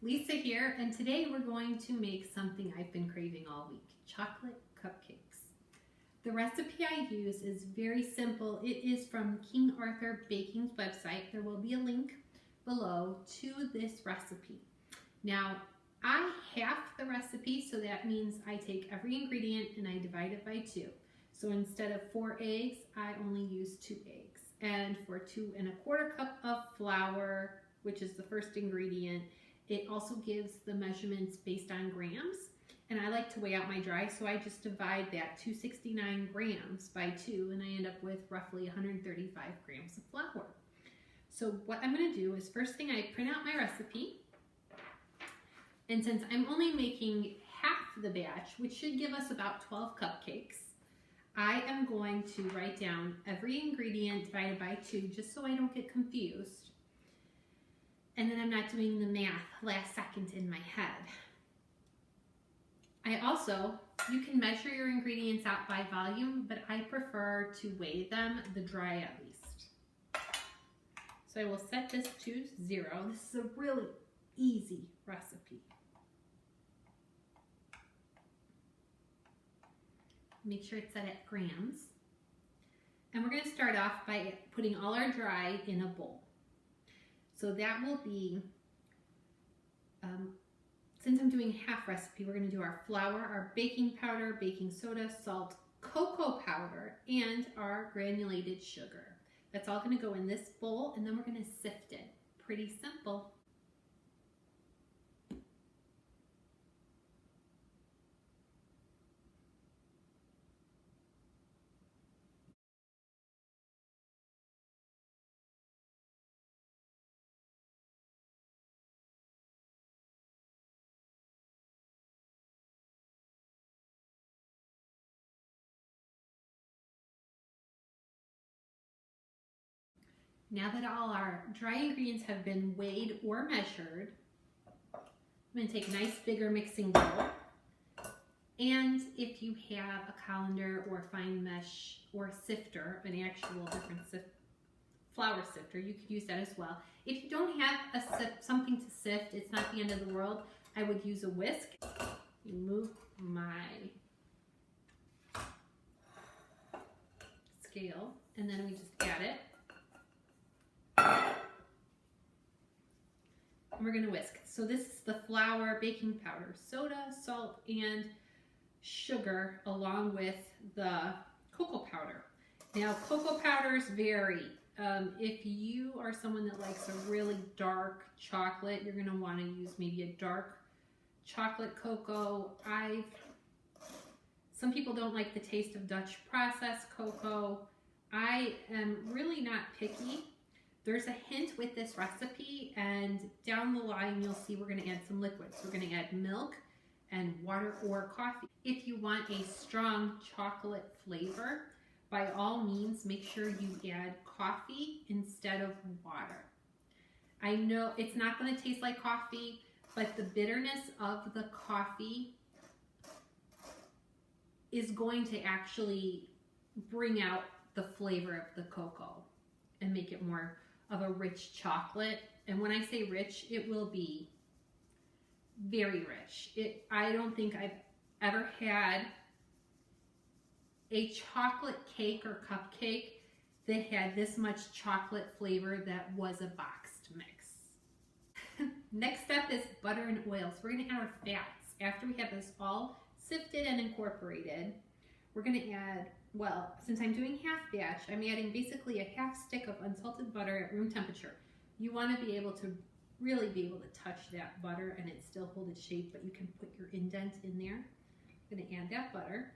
Lisa here, and today we're going to make something I've been craving all week, chocolate cupcakes. The recipe I use is very simple. It is from King Arthur Baking's website. There will be a link below to this recipe. Now, I half the recipe, so that means I take every ingredient and I divide it by 2. So instead of 4 eggs, I only use 2 eggs. And for 2 1/4 cup of flour, which is the first ingredient, it also gives the measurements based on grams. And I like to weigh out my dry, so I just divide that 269 grams by 2, and I end up with roughly 135 grams of flour. So what I'm going to do is, first thing, I print out my recipe. And since I'm only making half the batch, which should give us about 12 cupcakes, I am going to write down every ingredient divided by 2, just so I don't get confused. And then I'm not doing the math last second in my head. You can measure your ingredients out by volume, but I prefer to weigh them, the dry at least. So I will set this to 0. This is a really easy recipe. Make sure it's set at grams. And we're going to start off by putting all our dry in a bowl. So that will be, since I'm doing half recipe, we're going to do our flour, our baking powder, baking soda, salt, cocoa powder, and our granulated sugar. That's all going to go in this bowl, and then we're going to sift it. Pretty simple. Now that all our dry ingredients have been weighed or measured, I'm going to take a nice bigger mixing bowl. And if you have a colander or fine mesh or sifter, an actual different flour sifter, you could use that as well. If you don't have something to sift, it's not the end of the world. I would use a whisk. Move my scale, and then we just add it. And we're going to whisk. So this is the flour, baking powder, soda, salt, and sugar, along with the cocoa powder. Now, cocoa powders vary. If you are someone that likes a really dark chocolate, you're going to want to use maybe a dark chocolate cocoa. Some people don't like the taste of Dutch processed cocoa. I am really not picky. There's a hint with this recipe, and down the line you'll see we're going to add some liquids. We're going to add milk and water or coffee. If you want a strong chocolate flavor, by all means make sure you add coffee instead of water. I know it's not going to taste like coffee, but the bitterness of the coffee is going to actually bring out the flavor of the cocoa and make it more of a rich chocolate. And when I say rich, it will be very rich. I don't think I've ever had a chocolate cake or cupcake that had this much chocolate flavor that was a boxed mix. Next step is butter and oil. So we're going to add our fats. After we have this all sifted and incorporated, we're going to add, well, since I'm doing half batch, I'm adding basically a half stick of unsalted butter at room temperature. You want to be able to really be able to touch that butter and it still hold its shape, but you can put your indent in there. I'm going to add that butter.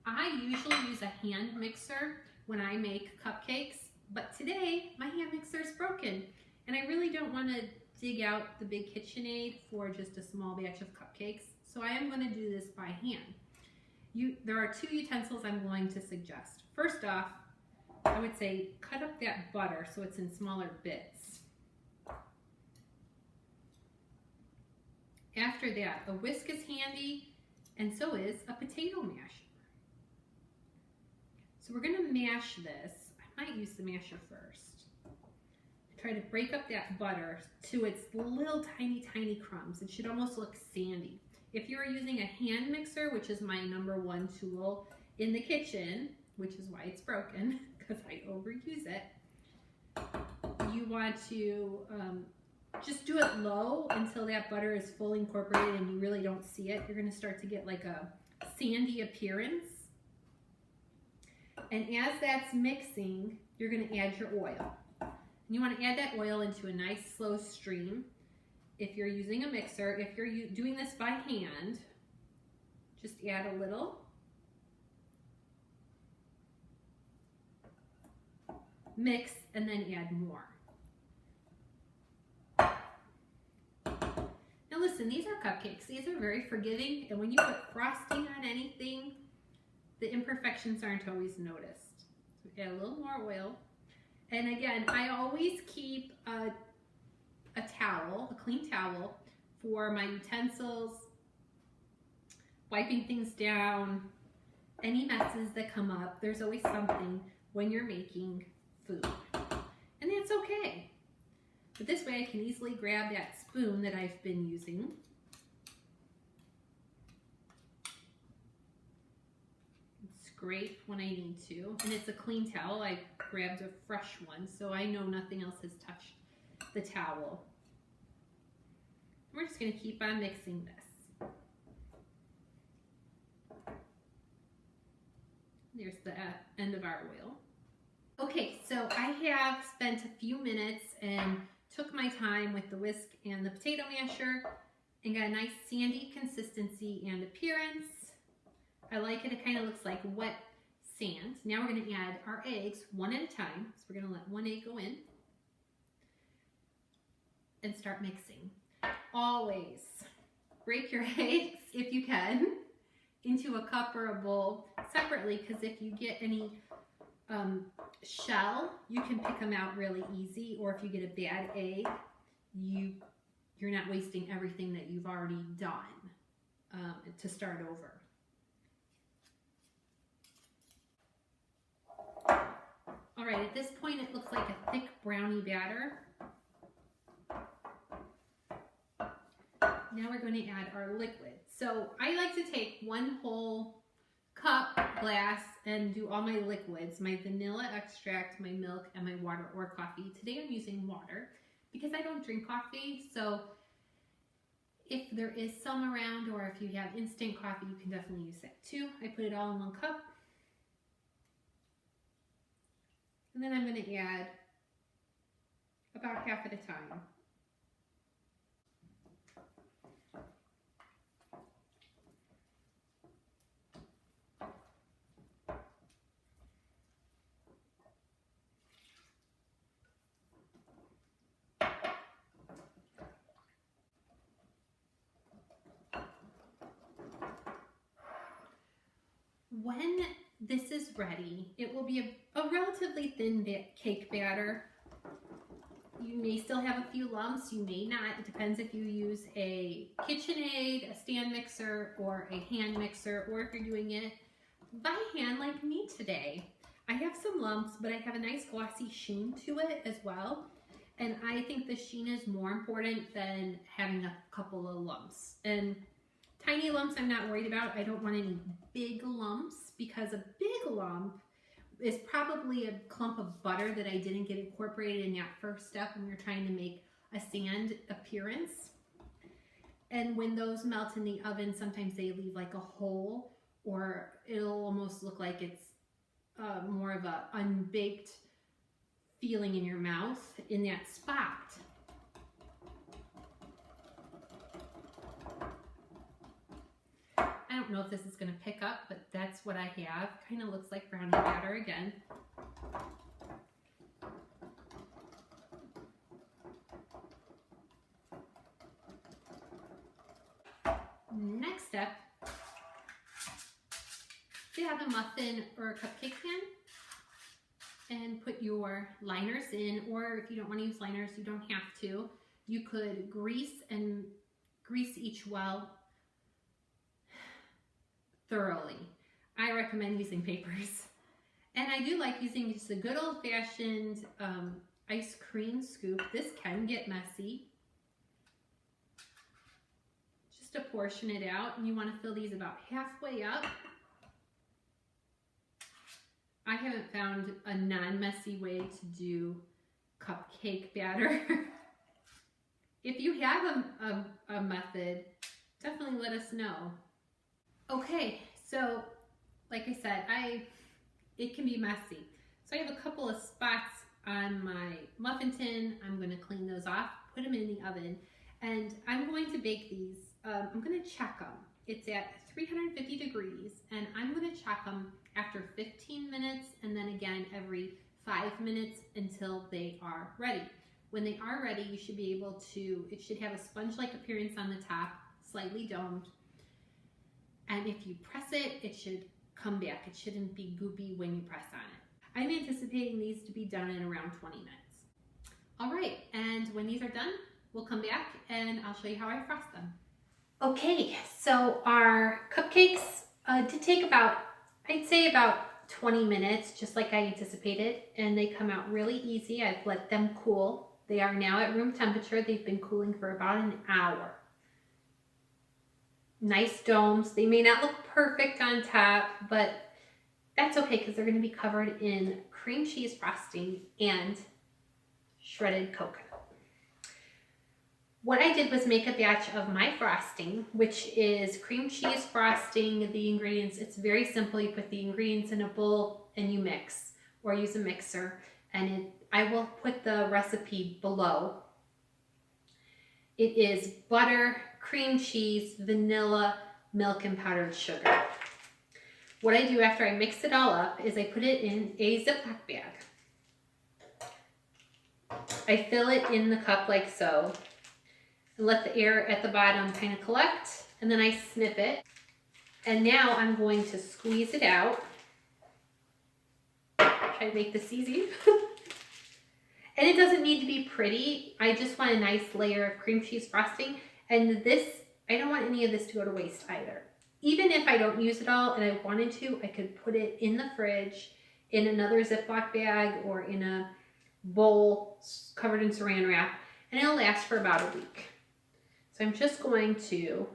I usually use a hand mixer when I make cupcakes, but today my hand mixer is broken and I really don't want to dig out the big KitchenAid for just a small batch of cupcakes. So I am going to do this by hand. There are 2 utensils I'm going to suggest. First off, I would say cut up that butter so it's in smaller bits. After that, a whisk is handy, and so is a potato masher. So we're going to mash this. I might use the masher first. try to break up that butter to its little tiny crumbs. It should almost look sandy. If you're using a hand mixer, which is my #1 tool in the kitchen, which is why it's broken, because I overuse it, you want to just do it low until that butter is fully incorporated and you really don't see it. You're going to start to get like a sandy appearance. And as that's mixing, you're going to add your oil. And you want to add that oil into a nice slow stream. If you're using a mixer, if you're doing this by hand, just add a little. Mix and then add more. Now listen, these are cupcakes. These are very forgiving, and when you put frosting on anything, the imperfections aren't always noticed. So add a little more oil. And again, I always keep a towel, a clean towel, for my utensils, wiping things down, any messes that come up. There's always something when you're making food, and that's okay. But this way I can easily grab that spoon that I've been using and scrape when I need to. And it's a clean towel. I grabbed a fresh one, so I know nothing else has touched the towel. We're just going to keep on mixing this. There's the end of our oil. Okay, so I have spent a few minutes and took my time with the whisk and the potato masher and got a nice sandy consistency and appearance. I like it. It kind of looks like wet sand. Now we're going to add our eggs one at a time. So we're going to let one egg go in and start mixing. Always break your eggs, if you can, into a cup or a bowl separately, because if you get any shell, you can pick them out really easy, or if you get a bad egg, you're not wasting everything that you've already done to start over. All right, at this point it looks like a thick brownie batter. Now we're going to add our liquid. So I like to take one whole cup, glass, and do all my liquids, my vanilla extract, my milk, and my water or coffee. Today I'm using water because I don't drink coffee, so if there is some around, or if you have instant coffee, you can definitely use that too. I put it all in one cup. And then I'm going to add about half at a time. When this is ready, it will be a relatively thin cake batter. You may still have a few lumps, you may not. It depends if you use a KitchenAid, a stand mixer, or a hand mixer, or if you're doing it by hand like me today. I have some lumps, but I have a nice glossy sheen to it as well. And I think the sheen is more important than having a couple of lumps. And tiny lumps I'm not worried about. I don't want any big lumps, because a big lump is probably a clump of butter that I didn't get incorporated in that first step when we were trying to make a sand appearance. And when those melt in the oven, sometimes they leave like a hole, or it'll almost look like it's more of a unbaked feeling in your mouth in that spot. I don't know if this is going to pick up, but that's what I have. Kind of looks like brownie batter again. Next step, you have a muffin or a cupcake pan, and put your liners in, or if you don't want to use liners, you don't have to. You could grease each well thoroughly. I recommend using papers. And I do like using just a good old-fashioned ice cream scoop. This can get messy. Just to portion it out, and you want to fill these about halfway up. I haven't found a non-messy way to do cupcake batter. If you have a method, definitely let us know. Okay, so like I said, it can be messy. So I have a couple of spots on my muffin tin. I'm going to clean those off, put them in the oven, and I'm going to bake these. I'm going to check them. It's at 350 degrees, and I'm going to check them after 15 minutes and then again every 5 minutes until they are ready. When they are ready, you should be able to, it should have a sponge-like appearance on the top, slightly domed. And if you press it, it should come back. It shouldn't be goopy when you press on it. I'm anticipating these to be done in around 20 minutes. All right, and when these are done, we'll come back and I'll show you how I frost them. Okay, so our cupcakes did take about, I'd say about 20 minutes, just like I anticipated, and they come out really easy. I've let them cool. They are now at room temperature. They've been cooling for about an hour. Nice domes. They may not look perfect on top, but that's okay because they're going to be covered in cream cheese frosting and shredded coconut. What I did was make a batch of my frosting, which is cream cheese frosting. The ingredients, it's very simple. You put the ingredients in a bowl and you mix or use a mixer, and I will put the recipe below. It is butter, cream cheese, vanilla, milk, and powdered sugar. What I do after I mix it all up is I put it in a Ziploc bag. I fill it in the cup like so, and let the air at the bottom kind of collect, and then I snip it. And now I'm going to squeeze it out. Try to make this easy. And it doesn't need to be pretty. I just want a nice layer of cream cheese frosting. And this, I don't want any of this to go to waste either. Even if I don't use it all and I wanted to, I could put it in the fridge in another Ziploc bag or in a bowl covered in saran wrap, and it'll last for about a week. So I'm just going to,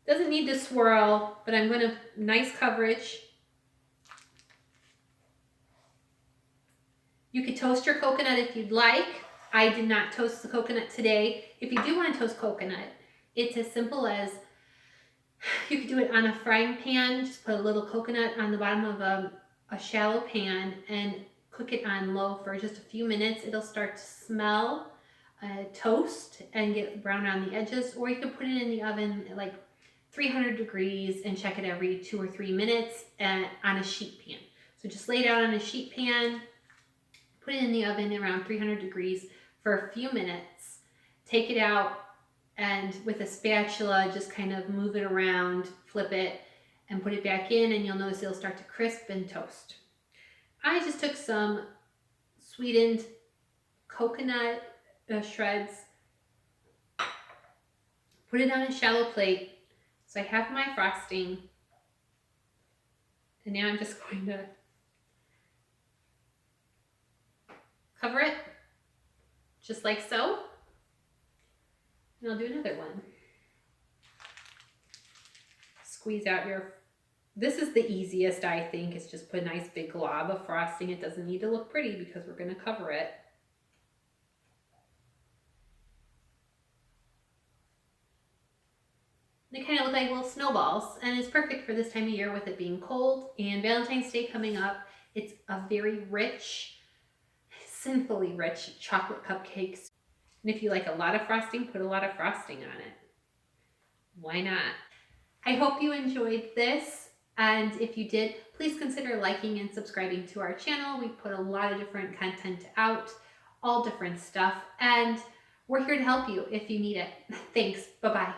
doesn't need to swirl, but I'm going to, nice coverage. You could toast your coconut if you'd like. I did not toast the coconut today. If you do want to toast coconut, it's as simple as, you could do it on a frying pan. Just put a little coconut on the bottom of a shallow pan and cook it on low for just a few minutes. It'll start to smell toast and get brown on the edges, or you can put it in the oven at like 300 degrees and check it every 2 or 3 minutes on a sheet pan. So just lay it out on a sheet pan, put it in the oven around 300 degrees for a few minutes, take it out, and with a spatula just kind of move it around, flip it, and put it back in, and you'll notice it'll start to crisp and toast. I just took some sweetened coconut shreds, put it on a shallow plate. So I have my frosting, and now I'm just going to cover it just like so, and I'll do another one. Squeeze out your, this is the easiest, I think, is just put a nice big glob of frosting. It doesn't need to look pretty because we're going to cover it. They kind of look like little snowballs, and it's perfect for this time of year with it being cold and Valentine's Day coming up. It's a very rich, sinfully rich chocolate cupcakes. And if you like a lot of frosting, put a lot of frosting on it. Why not? I hope you enjoyed this, and if you did, please consider liking and subscribing to our channel. We put a lot of different content out, all different stuff, and we're here to help you if you need it. Thanks. Bye-bye.